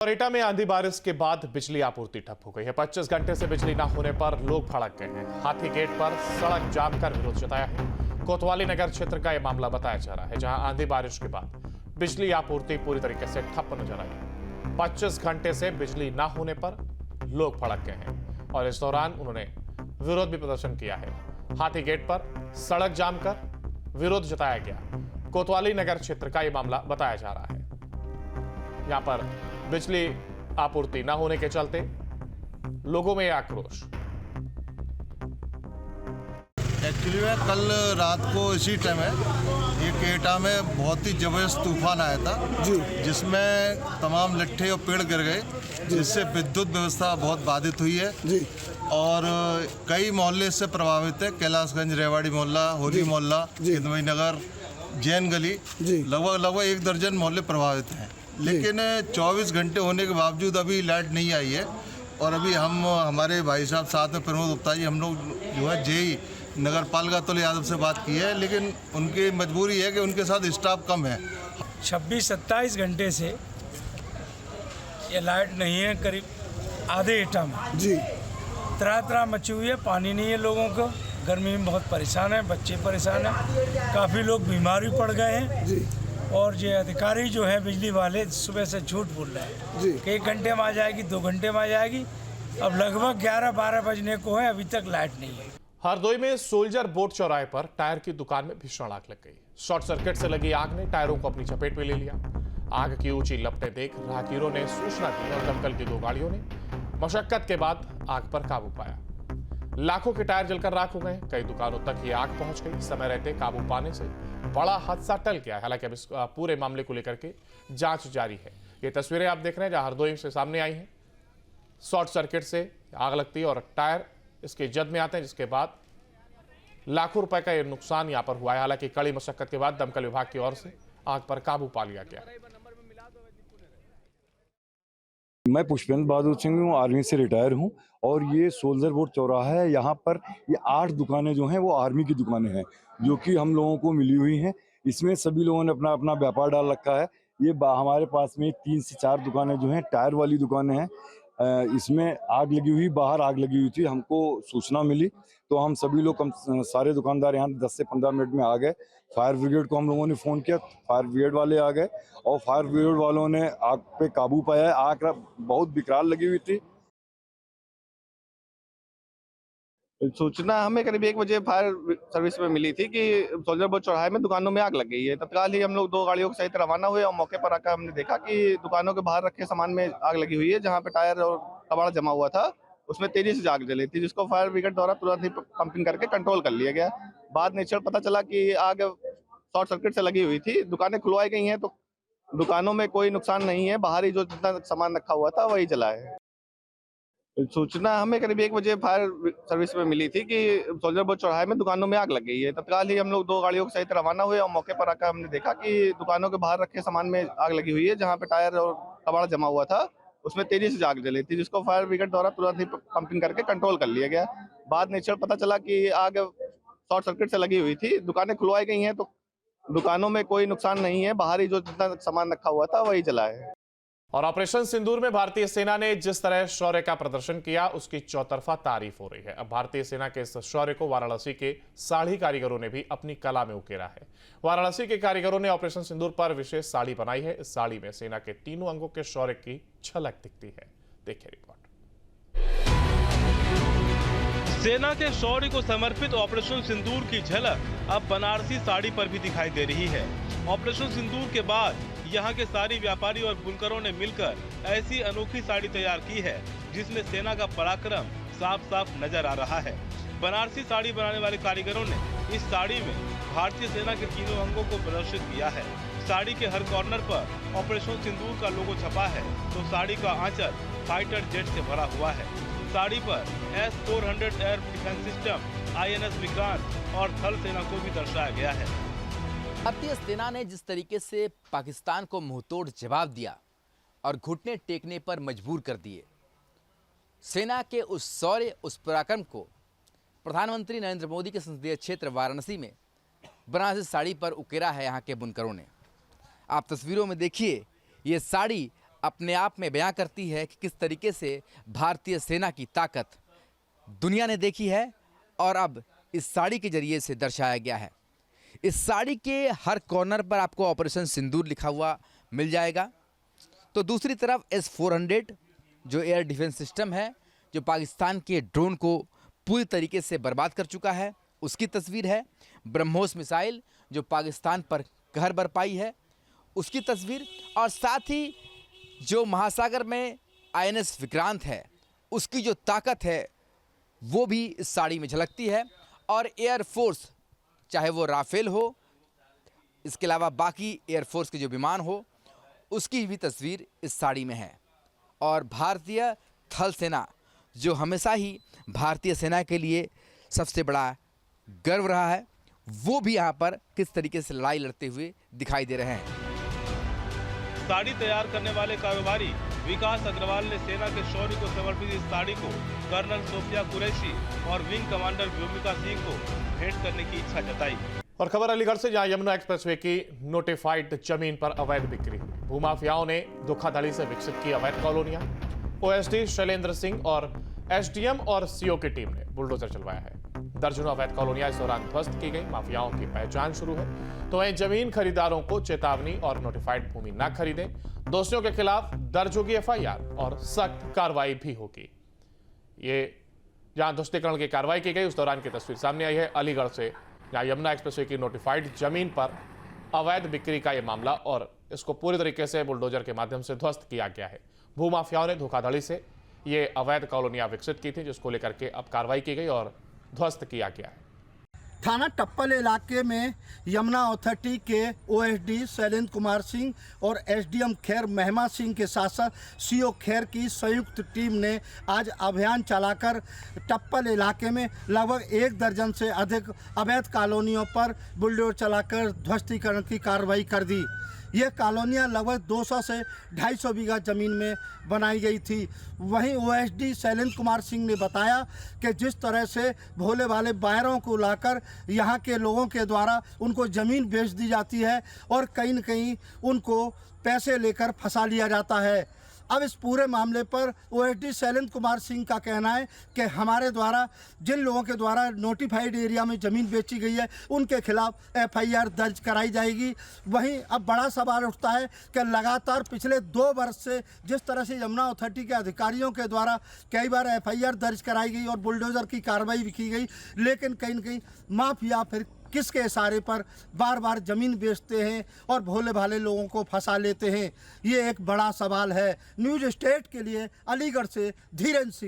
Coretta में आंधी बारिश के बाद बिजली आपूर्ति ठप हो गई है। 25 घंटे से बिजली न होने पर लोग भड़क गए हैं। हाथी गेट पर सड़क जाम कर विरोध जताया है। कोतवाली नगर क्षेत्र का यह मामला बताया जा रहा है, जहां आंधी बारिश के बाद बिजली आपूर्ति पूरी तरीके से ठप नजर आई। 25 घंटे से बिजली न होने पर लोग भड़क गए हैं और इस दौरान उन्होंने विरोध भी प्रदर्शन किया है। हाथी गेट पर सड़क जाम कर विरोध जताया गया। कोतवाली नगर क्षेत्र का यह मामला बताया जा रहा है। यहां पर बिजली आपूर्ति न होने के चलते लोगों में आक्रोश। एक्चुअली में कल रात को इसी टाइम है ये केटा में बहुत ही जबरदस्त तूफान आया था जी, जिसमें तमाम लट्ठे और पेड़ गिर गए, जिससे विद्युत व्यवस्था बहुत बाधित हुई है जी। और कई मोहल्ले इससे प्रभावित है। कैलाशगंज, रेवाड़ी मोहल्ला, होली मोहल्ला, हिंदवी नगर, जैन गली, लगभग 1 दर्जन मोहल्ले प्रभावित हैं। लेकिन 24 घंटे होने के बावजूद अभी लाइट नहीं आई है। और अभी हमारे भाई साहब साथ में प्रमोद गुप्ता जी, हम लोग जो है जेई नगर पालिका अतुल यादव से बात की है, लेकिन उनकी मजबूरी है कि उनके साथ स्टाफ कम है। 26-27 घंटे से ये लाइट नहीं है, करीब आधे एटा में जी। त्राह मची हुई है, पानी नहीं है, लोगों को गर्मी में बहुत परेशान है, बच्चे परेशान हैं, काफ़ी लोग बीमार भी पड़ गए हैं जी। और ये अधिकारी जो है बिजली वाले सुबह से झूठ बोल रहे हैं जी कि 1 घंटे में आ जाएगी, 2 घंटे में आ जाएगी। अब लगभग 11-12 बजने को है, अभी तक लाइट नहीं है। हरदोई में सोल्जर बोट चौराहे पर टायर की दुकान में भीषण आग लग गई। शॉर्ट सर्किट से लगी आग ने टायरों को अपनी चपेट में ले लिया। आग की ऊंची लपटें देख राहगीरों ने सूचना दी और दमकल की 2 गाड़ियों ने मशक्कत के बाद आग पर काबू पाया। लाखों के टायर जलकर राख हो गए। कई दुकानों तक ये आग पहुंच गई। समय रहते काबू पाने से बड़ा हादसा टल गया। हालांकि अब इस पूरे मामले को लेकर के जांच जारी है। ये तस्वीरें आप देख रहे हैं जहां हरदोई से सामने आई हैं। शॉर्ट सर्किट से आग लगती है और टायर इसके जद में आते हैं, जिसके बाद लाखों रुपए का ये नुकसान यहां पर हुआ है। हालांकि कड़ी मशक्कत के बाद दमकल विभाग की ओर से आग पर काबू पा लिया गया। मैं पुष्पेंद्र बहादुर सिंह हूँ, आर्मी से रिटायर हूँ। और ये सोल्जर बोट चौराहा है। यहाँ पर ये 8 दुकानें जो हैं वो आर्मी की दुकानें हैं, जो कि हम लोगों को मिली हुई हैं। इसमें सभी लोगों ने अपना अपना व्यापार डाल रखा है। ये हमारे पास में 3 से 4 दुकानें जो हैं टायर वाली दुकानें हैं। इसमें आग लगी हुई, बाहर आग लगी हुई थी। हमको सूचना मिली तो हम सभी लोग सारे दुकानदार यहाँ 10 से 15 मिनट में आ गए। फायर ब्रिगेड को हम लोगों ने फ़ोन किया, फायर ब्रिगेड वाले आ गए और फायर ब्रिगेड वालों ने आग पे काबू पाया है। आग बहुत विकराल लगी हुई थी। सूचना हमें करीब 1 बजे फायर सर्विस में मिली थी कि सोल्जर बोट चौराहे में दुकानों में आग लग गई है। तत्काल ही हम लोग 2 गाड़ियों के सहित रवाना हुए और मौके पर आकर हमने देखा कि दुकानों के बाहर रखे सामान में आग लगी हुई है। जहां पे टायर और कबाड़ जमा हुआ था, उसमें तेजी से आग जली थी, जिसको फायर ब्रिगेड द्वारा तुरंत ही पंपिंग करके कंट्रोल कर लिया गया। बाद में पता चला कि आग शॉर्ट सर्किट से लगी हुई थी। दुकानें खुलवाई गई हैं तो दुकानों में कोई नुकसान नहीं है। बाहर ही जो जितना सामान रखा हुआ था वही जला है। सूचना हमें करीब 1 बजे फायर सर्विस में मिली थी कि सोल्जर बोट चौराहे में दुकानों में आग लग गई है। तत्काल ही हम लोग 2 गाड़ियों के सहित रवाना हुए और मौके पर आकर हमने देखा कि दुकानों के बाहर रखे सामान में आग लगी हुई है। जहां पे टायर और कबाड़ जमा हुआ था, उसमें तेजी से आग जली थी, जिसको फायर ब्रिगेड द्वारा तुरंत ही पंपिंग करके कंट्रोल कर लिया गया। बाद में पता चला कि आग शॉर्ट सर्किट से लगी हुई थी। दुकानें खुलवाई गई हैं तो दुकानों में कोई नुकसान नहीं है। बाहर ही जो जितना सामान रखा हुआ था वही जला है। और ऑपरेशन सिंदूर में भारतीय सेना ने जिस तरह शौर्य का प्रदर्शन किया, उसकी चौतरफा तारीफ हो रही है। अब भारतीय सेना के इस शौर्य को वाराणसी के साड़ी कारीगरों ने भी अपनी कला में उकेरा है। वाराणसी के कारीगरों ने ऑपरेशन सिंदूर पर विशेष साड़ी बनाई है। इस साड़ी में सेना के तीनों अंगों के शौर्य की झलक दिखती है। देखिए रिपोर्ट। सेना के शौर्य को समर्पित ऑपरेशन सिंदूर की झलक अब बनारसी साड़ी पर भी दिखाई दे रही है। ऑपरेशन सिंदूर के बाद यहाँ के साड़ी व्यापारी और बुनकरों ने मिलकर ऐसी अनोखी साड़ी तैयार की है, जिसमें सेना का पराक्रम साफ साफ नजर आ रहा है। बनारसी साड़ी बनाने वाले कारीगरों ने इस साड़ी में भारतीय सेना के तीनों अंगों को प्रदर्शित किया है। साड़ी के हर कॉर्नर पर ऑपरेशन सिंदूर का लोगो छपा है, तो साड़ी का आंचल फाइटर जेट से भरा हुआ है। साड़ी पर S-400 air defence system, INS Vikrant और थल सेना को भी दर्शाया गया है। भारतीय सेना ने जिस तरीके से पाकिस्तान को मुंहतोड़ जवाब दिया और घुटने टेकने पर मजबूर कर दिए, सेना के उस शौर्य, उस पराक्रम को प्रधानमंत्री नरेंद्र मोदी के संसदीय क्षेत्र वाराणसी में बनारसी साड़ी पर उकेरा है यहाँ के बुनकरों ने। आप तस्वीरों में देखिए, ये साड़ी अपने आप में बयां करती है कि किस तरीके से भारतीय सेना की ताकत दुनिया ने देखी है और अब इस साड़ी के जरिए से दर्शाया गया है। इस साड़ी के हर कॉर्नर पर आपको ऑपरेशन सिंदूर लिखा हुआ मिल जाएगा। तो दूसरी तरफ S-400 जो एयर डिफेंस सिस्टम है, जो पाकिस्तान के ड्रोन को पूरी तरीके से बर्बाद कर चुका है, उसकी तस्वीर है। ब्रह्मोस मिसाइल जो पाकिस्तान पर कहर बरपाई है, उसकी तस्वीर। और साथ ही जो महासागर में INS विक्रांत है, उसकी जो ताकत है वो भी इस साड़ी में झलकती है। और एयरफोर्स, चाहे वो राफेल हो, इसके अलावा बाकी एयरफोर्स के जो विमान हो, उसकी भी तस्वीर इस साड़ी में है। और भारतीय थल सेना जो हमेशा ही भारतीय सेना के लिए सबसे बड़ा गर्व रहा है, वो भी यहाँ पर किस तरीके से लड़ाई लड़ते हुए दिखाई दे रहे हैं। साड़ी तैयार करने वाले कारोबारी विकास अग्रवाल ने सेना के शौर्य को समर्पित इस साड़ी को कर्नल सोफिया कुरैशी और विंग कमांडर व्योमिका सिंह को भेंट करने की इच्छा जताई। और खबर अलीगढ़ से, जहां यमुना एक्सप्रेसवे की नोटिफाइड जमीन पर अवैध बिक्री हुई। भूमाफियाओं ने धोखाधड़ी से विकसित की अवैध कॉलोनियां। OSD शैलेंद्र सिंह और SDM और CO की टीम ने बुलडोजर चलवाया है। दर्जनों अवैध कॉलोनियां इस दौरान ध्वस्त की गई। माफियाओं की पहचान शुरू है। तो वहीं जमीन खरीदारों को चेतावनी और नोटिफाइड भूमि न खरीदें। दोषियों के खिलाफ दर्ज होगी FIR और सख्त कार्रवाई भी होगी। ये जहां ध्वस्तीकरण की कार्रवाई की गई, उस दौरान की तस्वीर सामने आई है अलीगढ़ से, जहां यमुना एक्सप्रेसवे की नोटिफाइड जमीन पर अवैध बिक्री का यह मामला, और इसको पूरी तरीके से बुलडोजर के माध्यम से ध्वस्त किया गया है। भूमाफियाओं ने धोखाधड़ी से ये अवैध कॉलोनियां विकसित की थी, जिसको लेकर के अब कार्रवाई की गई और ध्वस्त किया गया है। थाना टप्पल इलाके में यमुना अथॉरिटी के OSD शैलेंद्र कुमार सिंह और SDM खैर महिमा सिंह के साथ साथ CO खैर की संयुक्त टीम ने आज अभियान चलाकर टप्पल इलाके में लगभग 1 दर्जन से अधिक अवैध कॉलोनियों पर बुलडोजर चलाकर ध्वस्तीकरण की कार्रवाई कर दी। ये कॉलोनियाँ लगभग 200 से 250 बीघा ज़मीन में बनाई गई थी। वहीं OSD शैलेंद्र कुमार सिंह ने बताया कि जिस तरह से भोले भाले बायरों को लाकर यहाँ के लोगों के द्वारा उनको ज़मीन बेच दी जाती है और कहीं न कहीं उनको पैसे लेकर फंसा लिया जाता है। अब इस पूरे मामले पर OSD शैलेंद्र कुमार सिंह का कहना है कि हमारे द्वारा जिन लोगों के द्वारा नोटिफाइड एरिया में ज़मीन बेची गई है, उनके खिलाफ FIR दर्ज कराई जाएगी। वहीं अब बड़ा सवाल उठता है कि लगातार पिछले 2 वर्ष से जिस तरह से यमुना अथॉरिटी के अधिकारियों के द्वारा कई बार FIR दर्ज कराई गई और बुलडोज़र की कार्रवाई भी की गई, लेकिन कहीं न कहीं माफिया फिर किसके इशारे पर बार बार ज़मीन बेचते हैं और भोले भाले लोगों को फंसा लेते हैं, ये एक बड़ा सवाल है। न्यूज़ स्टेट के लिए अलीगढ़ से धीरेन्द्र सिंह।